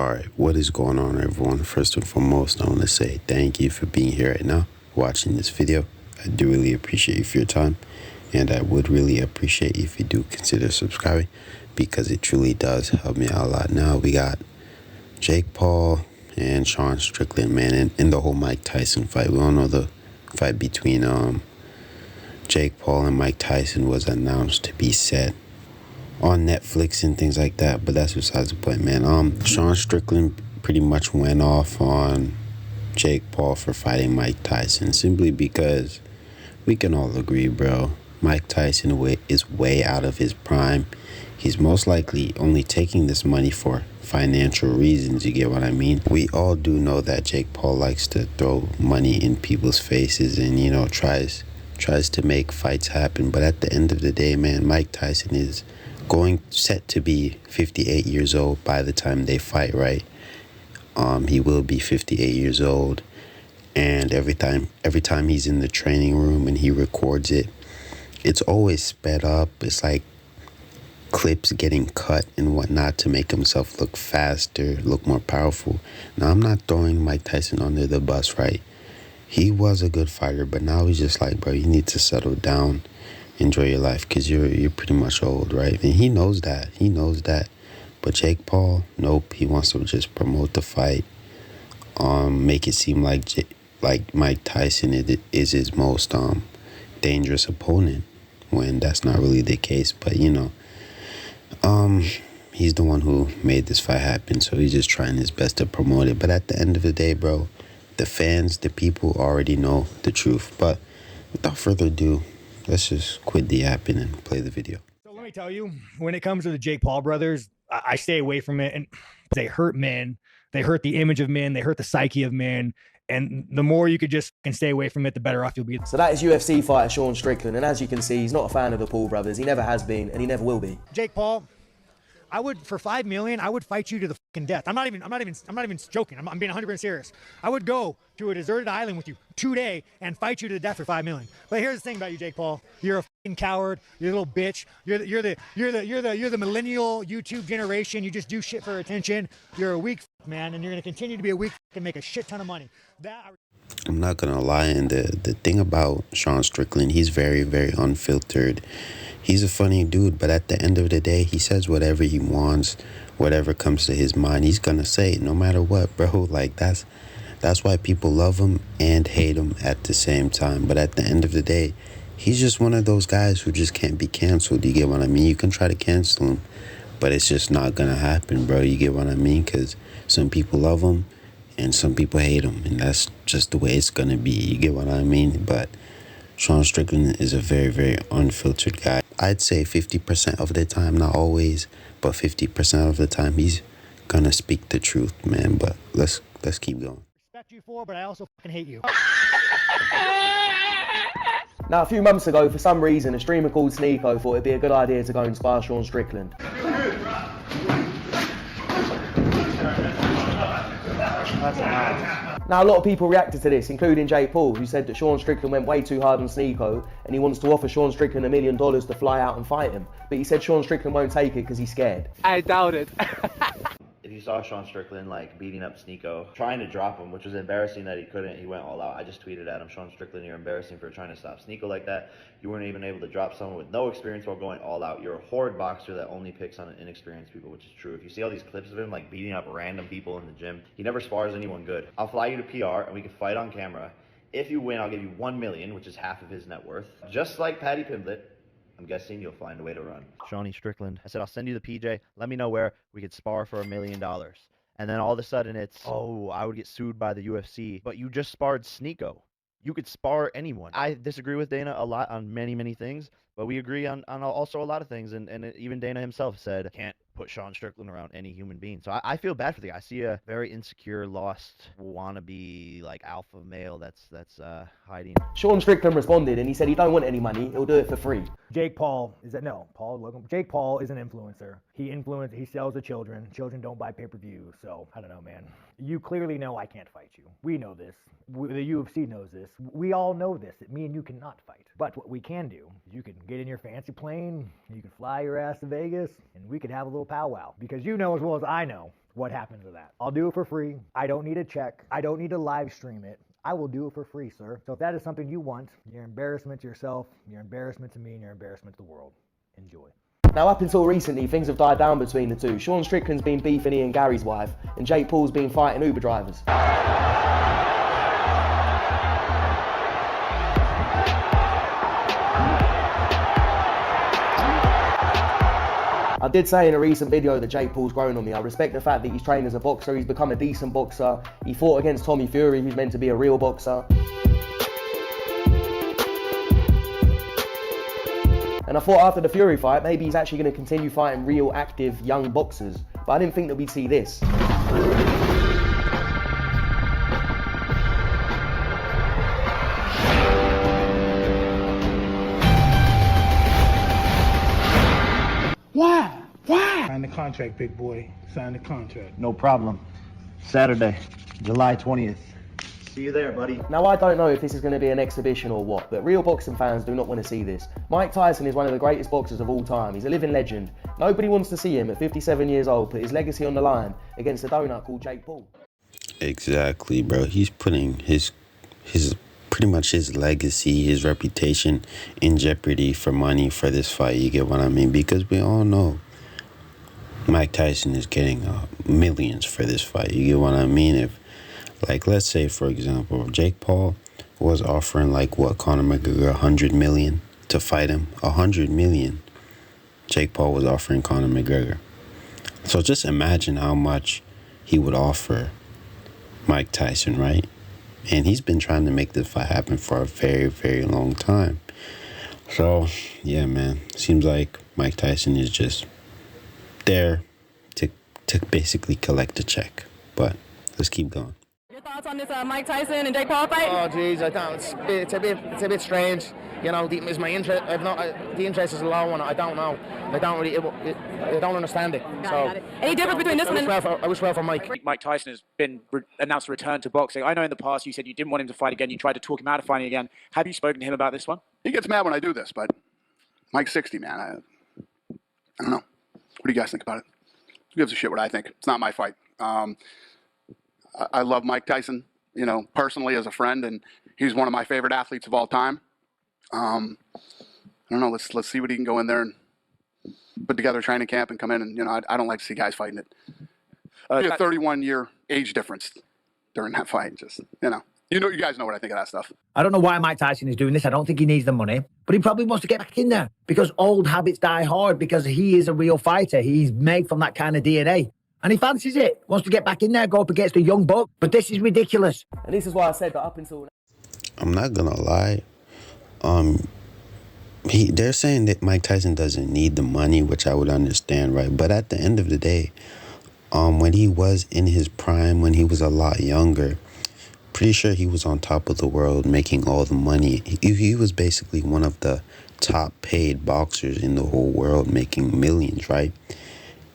Alright, what is going on, everyone? First and foremost, I want to say thank you for being here right now, watching this video. I do really appreciate you for your time, and I would really appreciate if you do consider subscribing, because it truly does help me out a lot. Now, we got Jake Paul and Sean Strickland, man, and in the whole Mike Tyson fight. We all know the fight between Jake Paul and Mike Tyson was announced to be set on Netflix and things like that, but that's besides the point, man. Sean Strickland pretty much went off on Jake Paul for fighting Mike Tyson, simply because we can all agree, bro, Mike Tyson is way out of his prime. He's most likely only taking this money for financial reasons, you get what I mean? We all do know that Jake Paul likes to throw money in people's faces and, you know, tries to make fights happen, but at the end of the day, man, Mike Tyson is set to be 58 years old by the time they fight, right? He will be 58 years old, and every time he's in the training room and he records it, it's always sped up. It's like clips getting cut and whatnot to make himself look faster, look more powerful. Now, I'm not throwing Mike Tyson under the bus, right? He was a good fighter, but now he's just like, bro, you need to settle down. Enjoy your life, because you're pretty much old, right? And he knows that. But Jake Paul, nope, he wants to just promote the fight, make it seem like Mike Tyson is his most dangerous opponent, when that's not really the case. But you know, he's the one who made this fight happen, so he's just trying his best to promote it. But at the end of the day, bro, the fans, the people already know the truth. But without further ado, let's just quit the yapping and play the video. So let me tell you, when it comes to the Jake Paul brothers, I stay away from it. And they hurt men. They hurt the image of men. They hurt the psyche of men. And the more you could just stay away from it, the better off you'll be. So that is UFC fighter Sean Strickland. And as you can see, he's not a fan of the Paul brothers. He never has been, and he never will be. Jake Paul, I would, for $5 million, I would fight you to the fucking death. I'm not even joking. I'm being 100% serious. I would go to a deserted island with you today and fight you to the death for $5 million. But here's the thing about you, Jake Paul. You're a fucking coward. You're a little bitch. You're the millennial YouTube generation. You just do shit for attention. You're a weak man, and you're gonna continue to be a weak and make a shit ton of money. I'm not gonna lie, and the thing about Sean Strickland, he's very, very unfiltered. He's a funny dude, but at the end of the day, he says whatever he wants, whatever comes to his mind, he's gonna say it no matter what, bro. Like, that's why people love him and hate him at the same time. But at the end of the day, he's just one of those guys who just can't be canceled. You get what I mean? You can try to cancel him, but it's just not gonna happen, bro. You get what I mean? Because some people love him and some people hate him, and that's just the way it's gonna be. You get what I mean? But Sean Strickland is a very, very unfiltered guy. I'd say 50% of the time, not always, but 50% of the time, he's gonna speak the truth, man. But let's keep going. Respect you for, but I also fucking hate you. Now, a few months ago, for some reason, a streamer called Sneeko thought it'd be a good idea to go and spar Sean Strickland. Now, a lot of people reacted to this, including Jake Paul, who said that Sean Strickland went way too hard on Sneeko, and he wants to offer Sean Strickland $1 million to fly out and fight him. But he said Sean Strickland won't take it because he's scared. I doubt it. If you saw Sean Strickland like beating up Sneeko, trying to drop him, which was embarrassing that he couldn't, he went all out. I just tweeted at him, Sean Strickland, you're embarrassing for trying to stop Sneeko like that. You weren't even able to drop someone with no experience while going all out. You're a horrid boxer that only picks on inexperienced people, which is true. If you see all these clips of him like beating up random people in the gym, he never spars anyone good. I'll fly you to PR and we can fight on camera. If you win, I'll give you $1 million, which is half of his net worth. Just like Paddy Pimblett, I'm guessing you'll find a way to run. Shawnee Strickland. I said, I'll send you the PJ. Let me know where we could spar for $1 million. And then all of a sudden it's, oh, I would get sued by the UFC. But you just sparred Sneeko. You could spar anyone. I disagree with Dana a lot on many, many things, but we agree on also a lot of things. And even Dana himself said, can't put Sean Strickland around any human being. So I feel bad for the guy. I see a very insecure, lost, wannabe, like, alpha male that's hiding. Sean Strickland responded, and he said he don't want any money. He'll do it for free. Jake Paul is an influencer. He sells to children. Children don't buy pay-per-view, so I don't know, man. You clearly know I can't fight you. We know this. The UFC knows this. We all know this, that me and you cannot fight. But what we can do is you can get in your fancy plane, you can fly your ass to Vegas, and we could have a little powwow. Because you know as well as I know what happens to that. I'll do it for free. I don't need a check. I don't need to live stream it. I will do it for free, sir. So if that is something you want, you're embarrassment to yourself, you're embarrassment to me, and you're embarrassment to the world. Enjoy. Now, up until recently, things have died down between the two. Sean Strickland's been beefing Ian Gary's wife, and Jake Paul's been fighting Uber drivers. I did say in a recent video that Jake Paul's grown on me. I respect the fact that he's trained as a boxer, he's become a decent boxer. He fought against Tommy Fury, who's meant to be a real boxer. And I thought after the Fury fight, maybe he's actually going to continue fighting real, active, young boxers. But I didn't think that we'd see this. Why? Sign the contract, big boy. Sign the contract. No problem. Saturday, July 20th. See you there, buddy. Now, I don't know if this is going to be an exhibition or what, but real boxing fans do not want to see this. Mike Tyson is one of the greatest boxers of all time. He's a living legend. Nobody wants to see him at 57 years old put his legacy on the line against a donut called Jake Paul. Exactly, bro. He's putting his pretty much his legacy, his reputation in jeopardy for money for this fight. You get what I mean? Because we all know Mike Tyson is getting millions for this fight. You get what I mean? If, like, let's say, for example, Jake Paul was offering, like, what, Conor McGregor, $100 million to fight him. $100 million. Jake Paul was offering Conor McGregor. So just imagine how much he would offer Mike Tyson, right? And he's been trying to make this fight happen for a very, very long time. So, yeah, man. Seems like Mike Tyson is just there to basically collect a check. But let's keep going. Your thoughts on this Mike Tyson and Jake Paul fight? Oh, jeez, I don't. It's a bit strange. You know, is my interest? The interest is a low one. I don't know. I don't understand it. Got it. Any difference between this one and? I wish well for Mike. Mike Tyson has been announced to return to boxing. I know in the past you said you didn't want him to fight again. You tried to talk him out of fighting again. Have you spoken to him about this one? He gets mad when I do this, but Mike's 60, man. I don't know. What do you guys think about it? Who gives a shit what I think? It's not my fight. I love Mike Tyson, you know, personally as a friend, and he's one of my favorite athletes of all time. I don't know. Let's see what he can go in there and put together a training camp and come in. And you know, I don't like to see guys fighting it. A 31-year age difference during that fight. Just you guys know what I think of that stuff. I don't know why Mike Tyson is doing this. I don't think he needs the money, but he probably wants to get back in there because old habits die hard because he is a real fighter. He's made from that kind of DNA. And he fancies it, wants to get back in there, go up against a young buck. But this is ridiculous. And this is why I said that up until... I'm not gonna lie. They're saying that Mike Tyson doesn't need the money, which I would understand, right? But at the end of the day, when he was in his prime, when he was a lot younger, pretty sure he was on top of the world, making all the money. He was basically one of the top paid boxers in the whole world, making millions, right?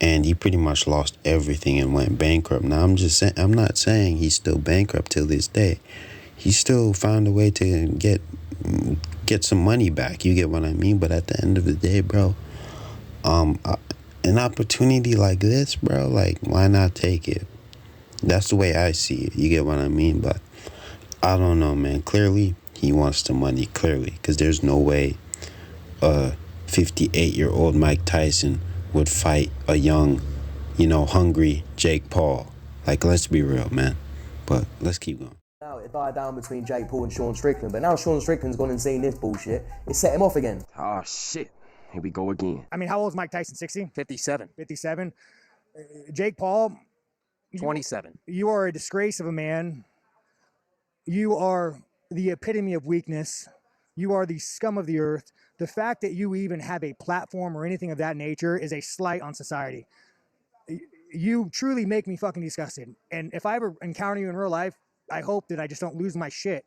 And he pretty much lost everything and went bankrupt. Now, I'm not saying he's still bankrupt till this day. He still found a way to get some money back. You get what I mean? But at the end of the day, bro, an opportunity like this, bro, like, why not take it? That's the way I see it. You get what I mean? But I don't know, man. Clearly, he wants the money, clearly. Because there's no way a 58-year-old Mike Tyson would fight a young, hungry Jake Paul. Like, let's be real, man. But let's keep going. Now it died down between Jake Paul and Sean Strickland, but now Sean Strickland's gone and seen this bullshit. It set him off again. Oh, shit. Here we go again. I mean, how old is Mike Tyson? 60? 57. 57. Jake Paul. 27. You are a disgrace of a man. You are the epitome of weakness. You are the scum of the earth. The fact that you even have a platform or anything of that nature is a slight on society. You truly make me fucking disgusted. And if I ever encounter you in real life, I hope that I just don't lose my shit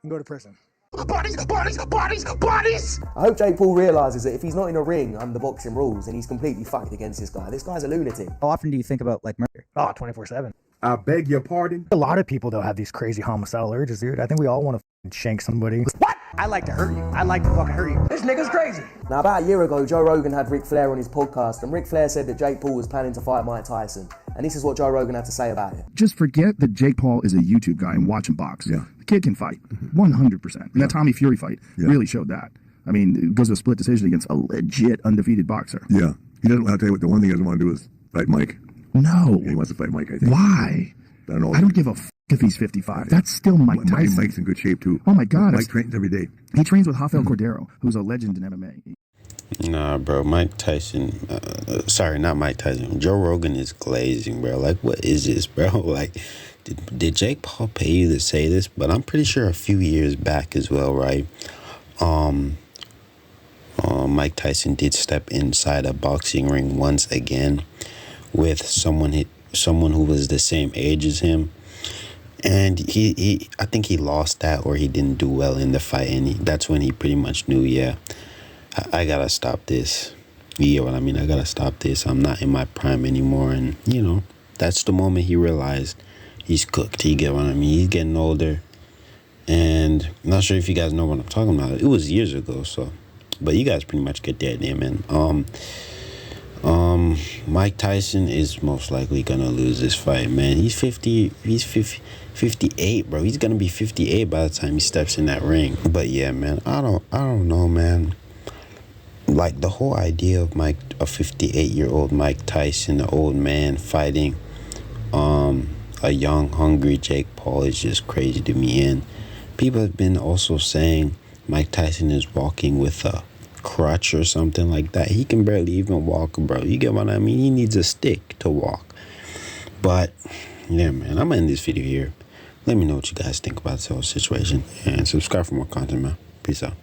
and go to prison. Bodies! I hope Jake Paul realises that if he's not in a ring under boxing rules, then he's completely fucked against this guy. This guy's a lunatic. How often do you think about like murder? Oh, 24/7. I beg your pardon? A lot of people, though, have these crazy homicidal urges, dude. I think we all want to shank somebody. What? I like to hurt you. I like to fucking hurt you. This nigga's crazy. Now, about a year ago, Joe Rogan had Ric Flair on his podcast, and Ric Flair said that Jake Paul was planning to fight Mike Tyson. And this is what Joe Rogan had to say about it. Just forget that Jake Paul is a YouTube guy and watch him box. Yeah. The kid can fight, 100%. And that Tommy Fury fight really showed that. I mean, it goes to a split decision against a legit undefeated boxer. Yeah. He doesn't, I'll tell you what, the one thing he doesn't want to do is fight Mike. No. Yeah, he wants to fight Mike, I think. Why? I don't know. I don't give a f if he's 55. That's still Mike Tyson. Mike's in good shape, too. Oh, my God. Mike trains every day. He trains with Rafael Cordero, who's a legend in MMA. Nah, bro, Mike Tyson, sorry, not Mike Tyson. Joe Rogan is glazing, bro. Like, what is this, bro? Like, did Jake Paul pay you to say this? But I'm pretty sure a few years back as well, right? Mike Tyson did step inside a boxing ring once again with someone who was the same age as him. And I think he lost that, or he didn't do well in the fight. And that's when he pretty much knew, yeah, I gotta stop this. You get what I mean? I gotta stop this. I'm not in my prime anymore. And, you know, that's the moment he realized he's cooked. You get what I mean? He's getting older. And I'm not sure if you guys know what I'm talking about. It was years ago, so. But you guys pretty much get the idea, man. Mike Tyson is most likely gonna lose this fight, man. He's 58, bro. He's gonna be 58 by the time he steps in that ring. But yeah, man, I don't know, man. Like, the whole idea of a 58-year-old Mike Tyson, an old man fighting a young, hungry Jake Paul is just crazy to me. And people have been also saying Mike Tyson is walking with a crutch or something like that. He can barely even walk, bro. You get what I mean? He needs a stick to walk. But yeah, man, I'm gonna end this video here. Let me know what you guys think about this whole situation, and subscribe for more content, man. Peace out.